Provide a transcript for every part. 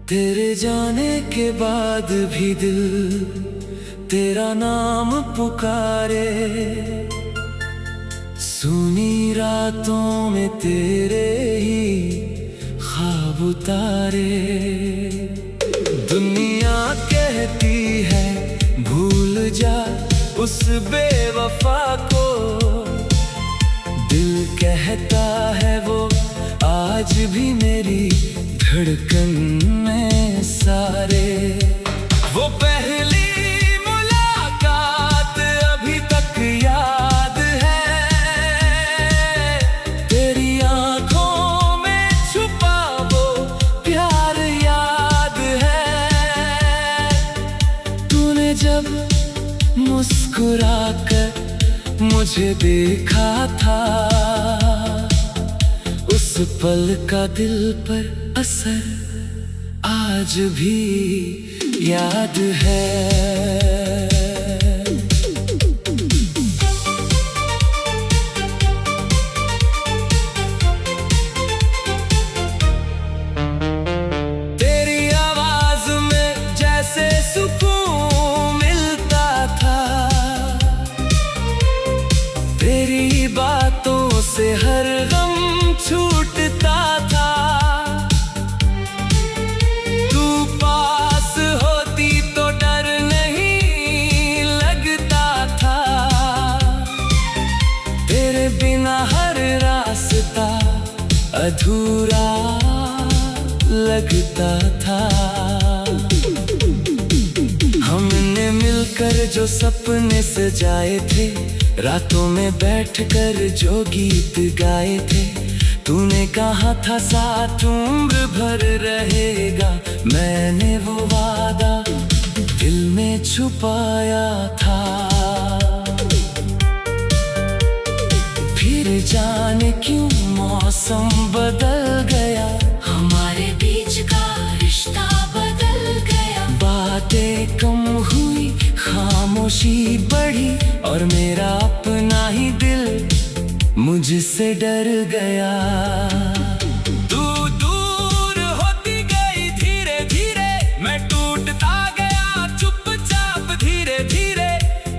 तेरे जाने के बाद भी दिल तेरा नाम पुकारे। सुनी रातों में तेरे ही ख्वाब उतारे। दुनिया कहती है भूल जा उस बेवफा को, दिल कहता है वो आज भी मेरी धड़कन में सारे। वो पहली मुलाकात अभी तक याद है, तेरी आंखों में छुपा वो प्यार याद है। तूने जब मुस्कुरा कर मुझे देखा था, उस पल का दिल पर असर आज भी याद है। तेरी आवाज में जैसे सुकून मिलता था, तेरी बातों से हर गम छूटता था। तू पास होती तो डर नहीं लगता था, तेरे बिना हर रास्ता अधूरा लगता था। हमने मिलकर जो सपने सजाए थे, रातों में बैठकर जो गीत गाए थे, तूने कहा था साथ उम्र भर रहेगा। मैंने वो वादा दिल में छुपाया था। फिर जाने क्यों मौसम बदल गया, हमारे बीच का रिश्ता बदल गया। बातें कम हुई, खामोशी बढ़ी, और मेरा अपना ही दिल मुझसे डर गया। तू दूर होती गई धीरे धीरे, मैं टूटता गया चुपचाप धीरे धीरे।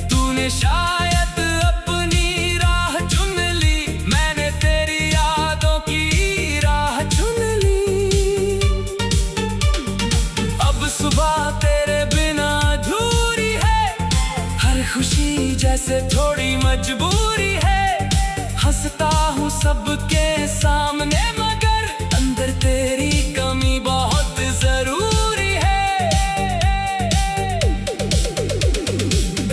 तूने शायद अपनी राह चुन ली, मैंने तेरी यादों की राह चुन ली। अब सुबह तेरे बिना अधूरी है, हर खुशी जैसे थोड़ी मजबूरी है। हंसता हूँ सबके सामने, मगर अंदर तेरी कमी बहुत जरूरी है।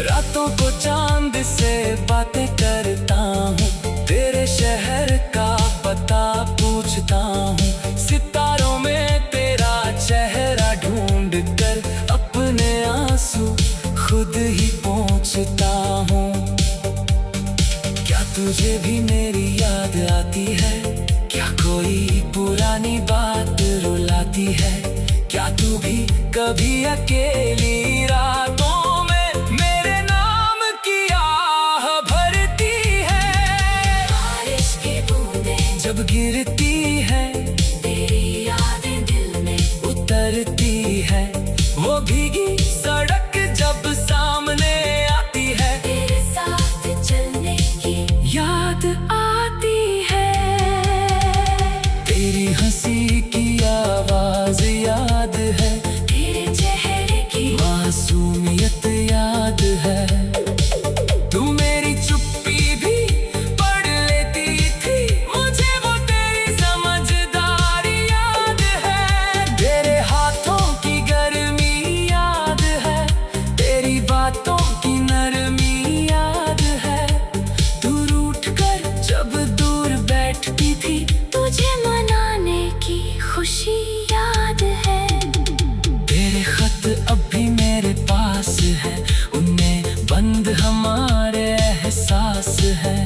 रातों को चांद से बातें करता हूँ, तेरे शहर का पता पूछता हूँ। सितारों में तेरा चेहरा ढूंढ कर अपने आंसू खुद ही पोंछता हूँ। तुझे भी मेरी याद आती है क्या, कोई पुरानी बात रुलाती है क्या? तू भी कभी अकेली रातों में मेरे नाम की आह भरती है। बारिश की बूंदें जब गिरती है, तेरी यादें दिल में उतरती है। वो भीगी सड़क जब सामने आती है, तेरे साथ चलने की याद आती है। तेरी हंसी की आवाज याद है, तेरे चेहरे की मासूमियत याद है। तू मेरी चुप्पी भी पढ़ लेती थी, मुझे वो तेरी समझदारी याद है। तेरे हाथों की गर्मी याद है, तेरी बातों की नरमी याद है। तू रूठ कर जब दूर बैठती थी, तुझे मनाने की खुशी याद है। तेरे खत अब भी मेरे पास है, उनमें बंद हमारे एहसास है।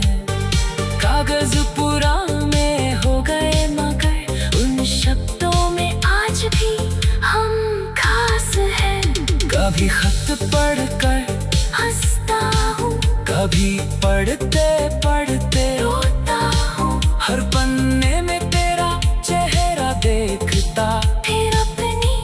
कागज पुराने हो गए, मगर उन शब्दों में आज भी हम खास हैं। कभी खत पढ़कर हंसता हूँ, कभी पढ़ते पढ़ते रोता हूँ। हर पन्ने में तेरा चेहरा देखता, फिर अपनी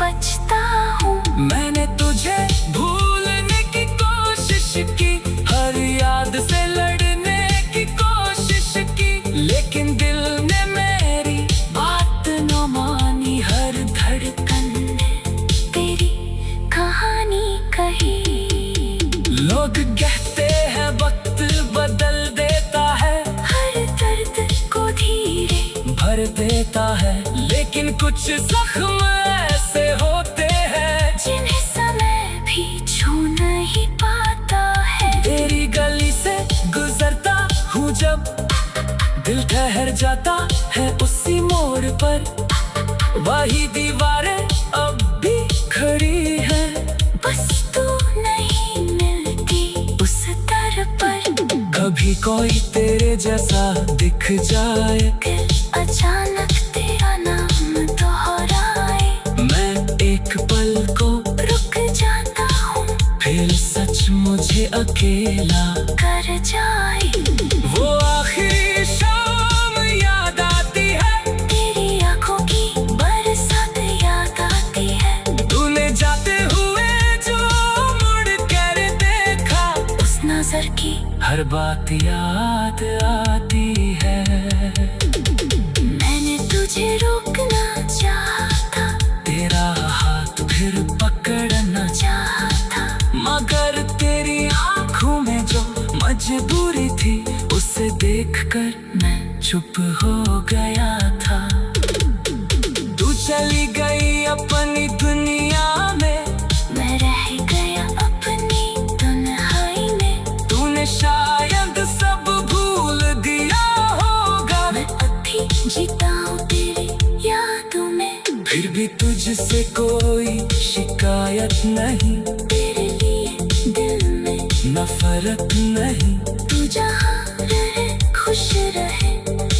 बचता हूँ। मैंने तुझे भूलने की कोशिश की, हर याद से लड़ने की कोशिश की, लेकिन दिल ने मेरी बात न मानी। हर धड़कन ने तेरी कहानी कही। लोग कहते हैं वक्त बदल देता है, हर दर्द को धीरे भर देता है, लेकिन कुछ जख्म ऐसे होते हैं जिन्हें समय भी छू नहीं पाता है। तेरी गली से गुजरता हूँ जब, दिल ठहर जाता है उसी मोड़ पर। वही दीवारें अब भी खड़ी हैं, बस तू नहीं मिलती उस दर पर। कभी कोई तेरे जैसा दिख जाए, दिल अचानक तेरा नाम दोहराए। मैं एक पल को रुक जाता हूँ, फिर सच मुझे अकेला कर जाए। वो आखिरी शाम याद आती है, तेरी आंखों की बरसात याद आती है। तूने जाते हुए जो मुड़ कर देखा, उस नजर की हर बात याद आती है। मैंने तुझे रोकना चाहा था, तेरा हाथ फिर पकड़ना चाहा था, मगर तेरी आंखों में जो मजबूरी थी, उसे देखकर मैं चुप हो गया था। तू चली गई अपनी दुनिया में, मैं रह गया अपनी तन्हाई में। तूने शायद सब भूल दिया होगा, मैं अभी जीता हूँ तेरी यादों में। फिर भी तुझसे कोई शिकायत नहीं, तेरे लिए दिल में नफरत नहीं। तू जहाँ रहे खुश रहे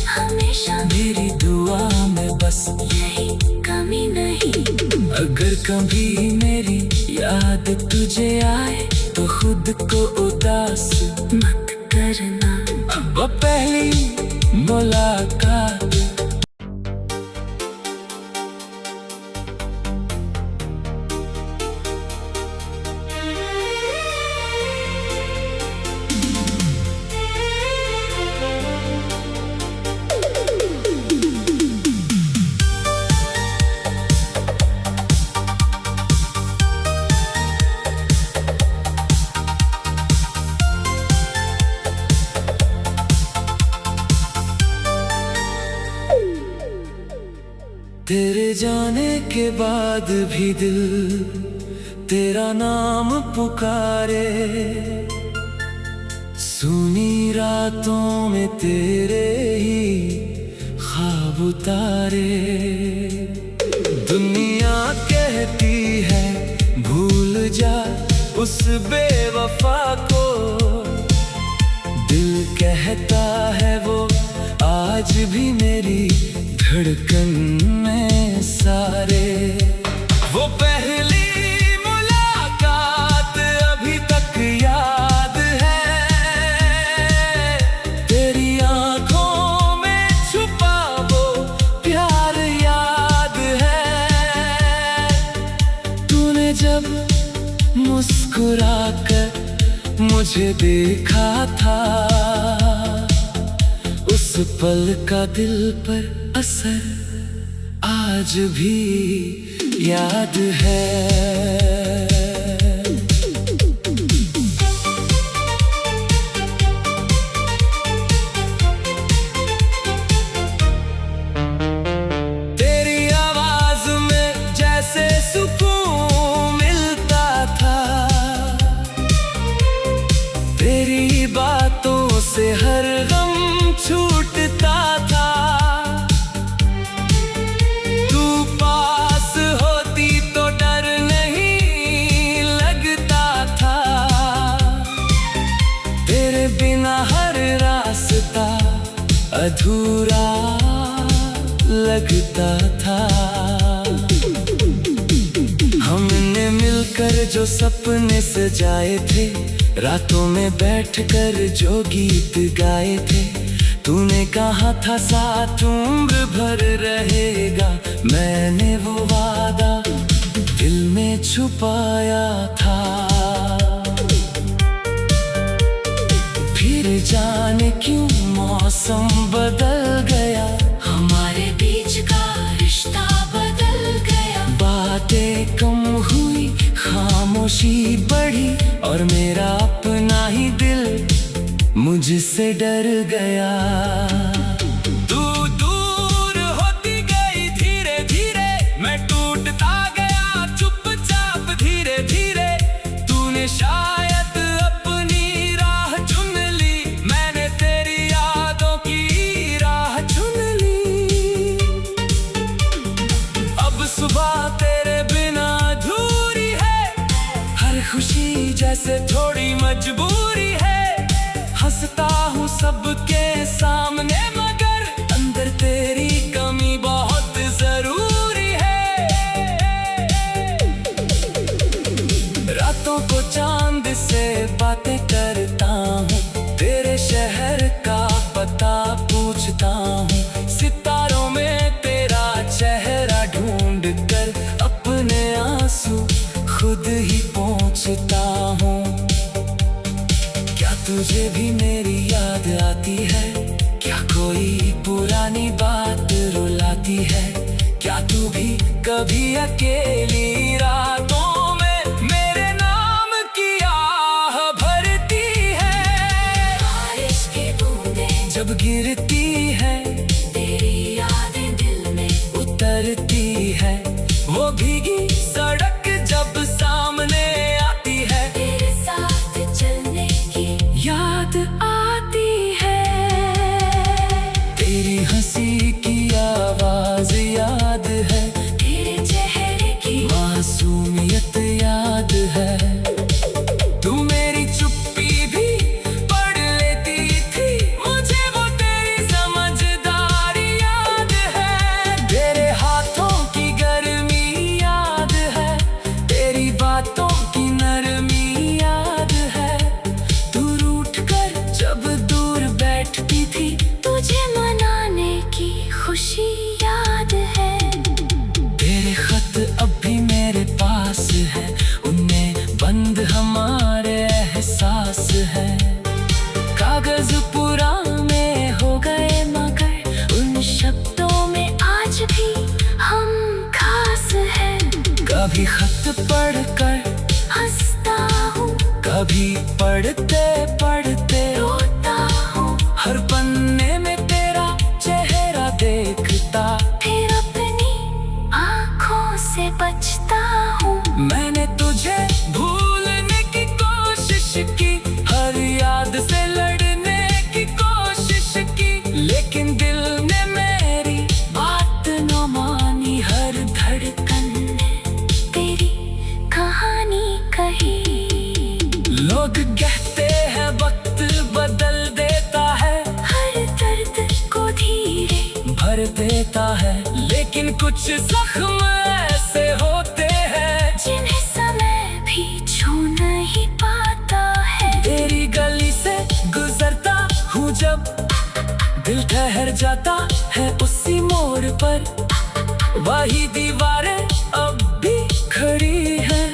हमेशा, मेरी दुआ में बस यही कमी नहीं। अगर कभी मेरी याद तुझे आए, तो खुद को उदास मत करना। अब पहली मुलाकात। तेरे जाने के बाद भी दिल तेरा नाम पुकारे, सुनी रातों में तेरे ही ख्वाब उतारे। दुनिया कहती है भूल जा उस बेवफा को, दिल कहता है वो आज भी मेरी धड़कन में सारे। वो पहली मुलाकात अभी तक याद है, तेरी आंखों में छुपा वो प्यार याद है। तूने जब मुस्कुराकर मुझे देखा था, उस पल का दिल पर असर आज भी याद है। तेरी आवाज में जैसे सुकून मिलता था, तेरी बातों से हर गम छूटता था। तू पास होती तो डर नहीं लगता था, तेरे बिना हर रास्ता अधूरा लगता था। हमने मिलकर जो सपने सजाए थे, रातों में बैठकर जो गीत गाए थे, तूने कहा था साथ उम्र भर रहेगा। मैंने वो वादा छुपाया था। फिर जाने क्यों मौसम बदल गया, हमारे बीच का रिश्ता बदल गया। बातें कम हुई, खामोशी बढ़ी, और मेरा अपना ही दिल मुझसे डर गया। तू दूर होती गई धीरे धीरे, मैं टूटता गया चुपचाप धीरे धीरे। तूने शायद अपनी राह चुन ली, मैंने तेरी यादों की राह चुन ली। अब सुबह तेरे बिना अधूरी है, हर खुशी जैसे थोड़ी मजबूरी है। हंसता हूँ सबके सामने, मगर अंदर तेरी कमी बहुत जरूरी है। रातों को चांद से बातें करता हूँ, तेरे शहर का पता पूछता हूँ। सितारों में तेरा चेहरा ढूंढ कर अपने आंसू खुद ही पोंछता हूँ। क्या तुझे भी मेरी याद आती है, क्या कोई पुरानी बात रुलाती है? क्या तू भी कभी अकेली रातों में मेरे नाम की आह भरती है? बारिश की बूंदें जब गिरती है, तेरी यादें दिल में उतरती है। वो भीगी सड़क जब सामने आती है, तेरे साथ चलने की याद आती है। तेरी हंसी की आवाज याद है, तेरे चेहरे की मासूमियत याद है। तू मेरी चुप्पी भी पढ़ लेती थी, मुझे वो तेरी समझदारी याद है। तेरे हाथों की गर्मी याद है, तेरी बातों की नरमी याद है। तू रूठ कर जब दूर बैठती थी, तुझे मनाने की खुशी याद है। तेरे खत अब भी मेरे पास है, उनमें बंद हमारे एहसास है। कागज पुराने हो गए, मगर उन शब्दों में आज भी हम खास हैं। कभी खत पढ़कर हंसता हूँ, कभी पढ़ते पढ़ते रोता हूँ, हर पन्ने में तेरा चेहरा देखता। फिर अपनी आँखों से बचता हूँ। मैंने तुझे भूलने की कोशिश की, हर याद से लड़ने की कोशिश की, लेकिन दिल ने मेरी बात न मानी। हर धड़कन ने तेरी कहानी कही। लोग कहते हैं वक्त बदल देता है, हर दर्द को धीरे भर देता है, लेकिन कुछ जख्म ऐसे होते हैं जिन्हें समय भी छू नहीं पाता है। तेरी गली से गुजरता हूँ जब, दिल ठहर जाता है उसी मोड़ पर। वही दीवारें अब भी खड़ी हैं,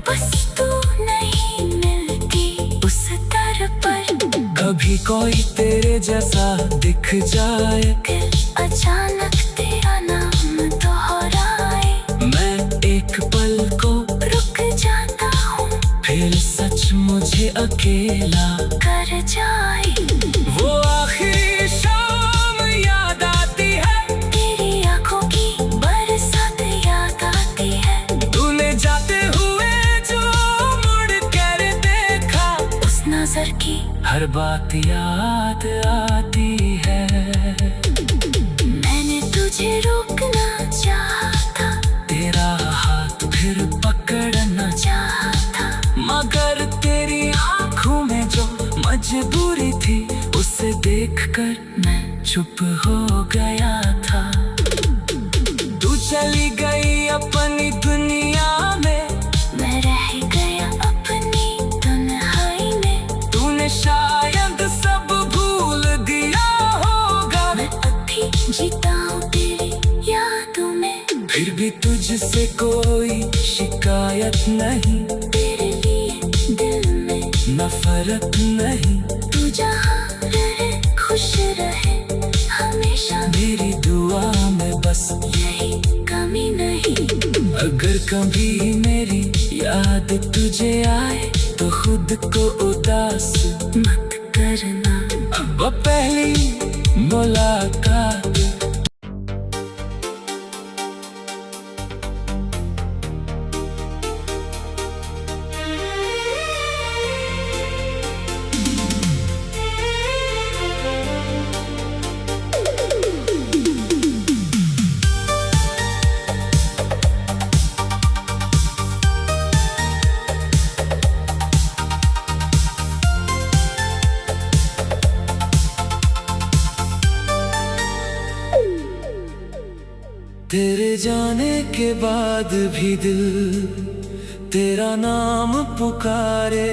बस तू नहीं मिलती उस दर पर। कभी कोई तेरे जैसा दिख जाए, दिल अचानक तेरा नाम दोहराए। मैं एक पल को रुक जाता हूँ, फिर सच मुझे अकेला कर जाए। वो आखिरी शाम याद आती है, तेरी आँखों की बरसात याद आती है। तूने जाते हुए जो मुड़ कर देखा, उस नजर की हर बात याद आती है। मैंने तुझे रोकना चाहा था, तेरा हाथ फिर पकड़ना चाहा था, मगर तेरी आंखों में जो मजबूरी थी, उसे देखकर मैं चुप हो गया था। तू चली गई अपनी दुनिया में, मैं रह गया अपनी तन्हाई में। तूने शायद सब भूल दिया होगा, मैं अभी जीता हूँ तेरी यादों में। फिर भी तुझसे कोई शिकायत नहीं, तेरे लिए दिल में न फर्क नहीं। तू जहाँ रहे खुश रहे हमेशा, मेरी दुआ में बस यही कमी नहीं। अगर कभी मेरी याद तुझे आए तो खुद को उदास मत करना। अब पहली मुलाकात। तेरे जाने के बाद भी दिल तेरा नाम पुकारे,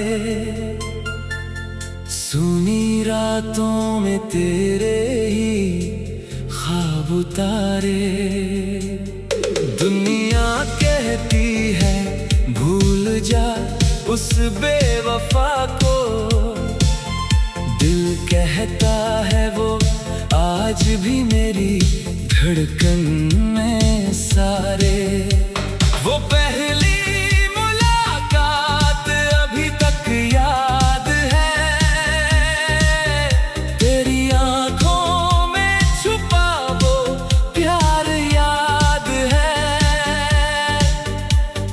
सुनी रातों में तेरे ही ख्वाब उतारे। दुनिया कहती है भूल जा उस बेवफा को, दिल कहता है वो आज भी मेरी धड़कन में सारे। वो पहली मुलाकात अभी तक याद है, तेरी आंखों में छुपा वो प्यार याद है।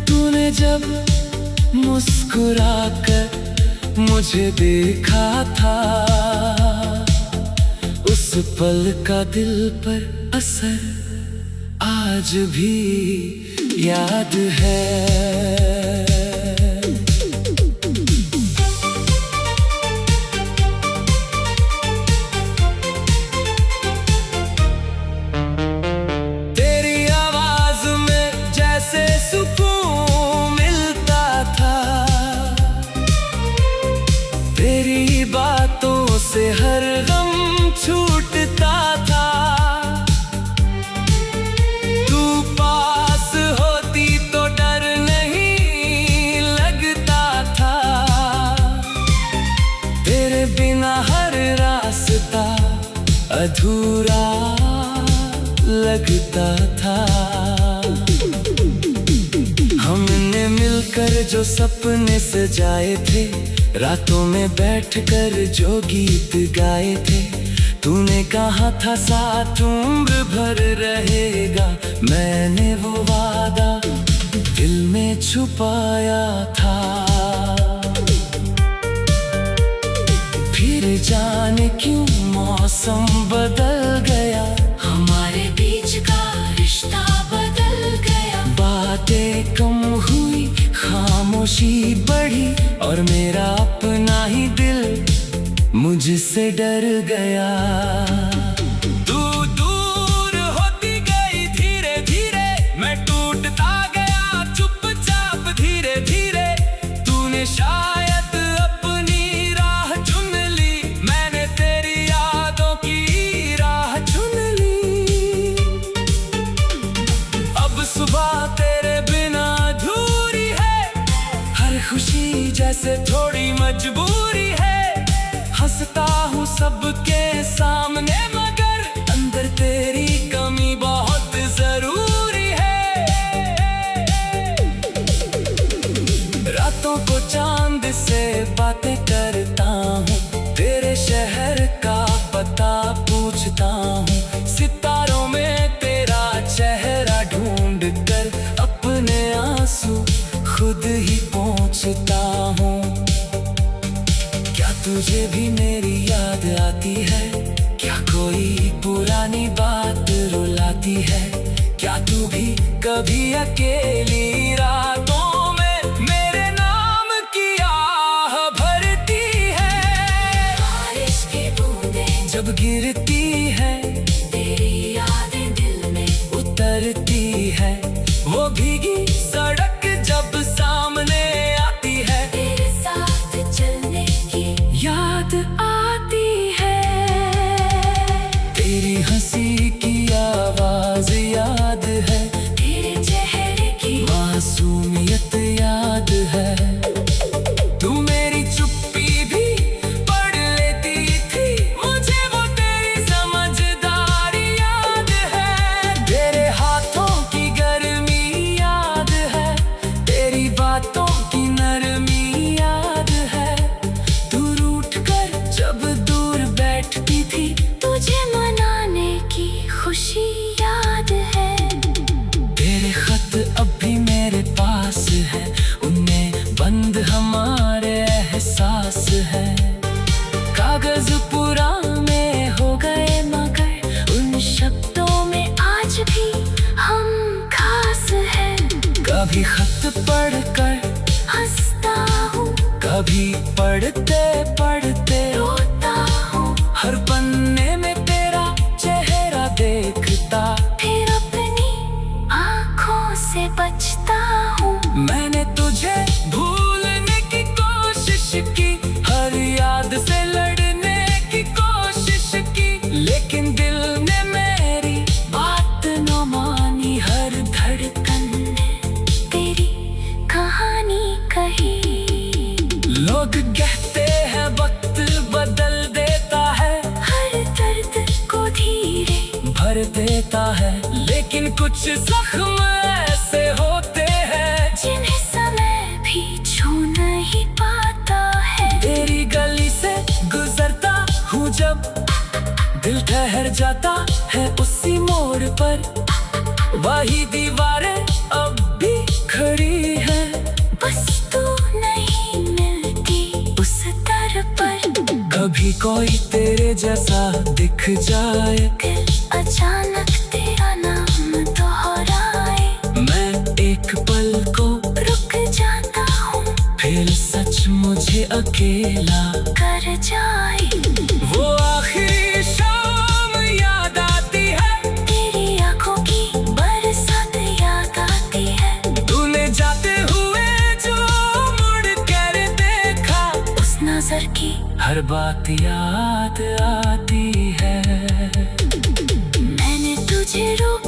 तूने जब मुस्कुरा कर मुझे देखा था, उस पल का दिल पर असर आज भी याद है। तेरी आवाज में जैसे सुकून मिलता था, तेरी बातों से हर गम छूटता था। तू पास होती तो डर नहीं लगता था, तेरे बिना हर रास्ता अधूरा लगता था। हमने मिलकर जो सपने सजाए थे, रातों में बैठकर जो गीत गाए थे, तूने कहा था साथ उम्र भर रहेगा, मैंने वो वादा दिल में छुपाया था। फिर जाने क्यों मौसम बदल गया, हमारे बीच का रिश्ता बदल गया। बातें कम हुई खामोशी बढ़ी, और मेरा अपना ही दिल मुझसे डर गया। तू दूर होती गई धीरे धीरे, मैं टूटता गया चुपचाप धीरे धीरे। तूने शायद अपनी राह चुन ली, मैंने तेरी यादों की राह चुन ली। अब सुबह तेरे बिना अधूरी है, हर खुशी जैसे थोड़ी मजबूरी है। हंसता हूँ सबके सामने, मगर अंदर तेरी कमी बहुत जरूरी है। रातों को चांद से बातें करता हूँ, तेरे शहर का पता पूछता हूँ। सितारों में तेरा चेहरा ढूंढ कर अपने आंसू खुद ही पोंछता हूँ। तुझे भी मेरी याद आती है, क्या कोई पुरानी बात रुलाती है? क्या तू भी कभी अकेली रातों में मेरे नाम की आह भरती है? बारिश की बूंदें जब गिरती है, तेरी यादें दिल में उतरती है। वो भीगी सड़क जब सामने आती है, तेरे साथ चलने की याद आती है। तेरी हंसी की आवाज याद है, तेरे कभी खत पढ़कर हंसता हूँ, कभी पढ़ते पढ़ते रोता हूँ, हर पन्ने में तेरा चेहरा देखता। फिर अपनी आँखों से बचता हूँ। मैंने तुझे भूलने की कोशिश की, हर याद से लड़ने की कोशिश की, लेकिन दिल ने मेरी बात न मानी। हर धड़कन ने तेरी कहानी कही। लोग कहते हैं वक्त बदल देता है, हर दर्द को धीरे भर देता है, लेकिन कुछ जख्म ऐसे होते हैं जिन्हें समय भी छू नहीं पाता है। तेरी गली से गुजरता हूँ जब, दिल ठहर जाता है उसी मोड़ पर। वही दीवारें अब भी खड़ी हैं, बस तू नहीं मिलती उस दर पर। कभी कोई तेरे जैसा दिख जाए, दिल अचानक तेरा नाम दोहराए। मैं एक पल को रुक जाता हूँ, फिर सच मुझे अकेला कर जाए। वो आखिरी शाम याद आती है, तेरी आंखों की बरसात याद आती है। तूने जाते हुए जो मुड़ कर देखा, उस नजर की हर बात याद आती है। मैंने तुझे रोक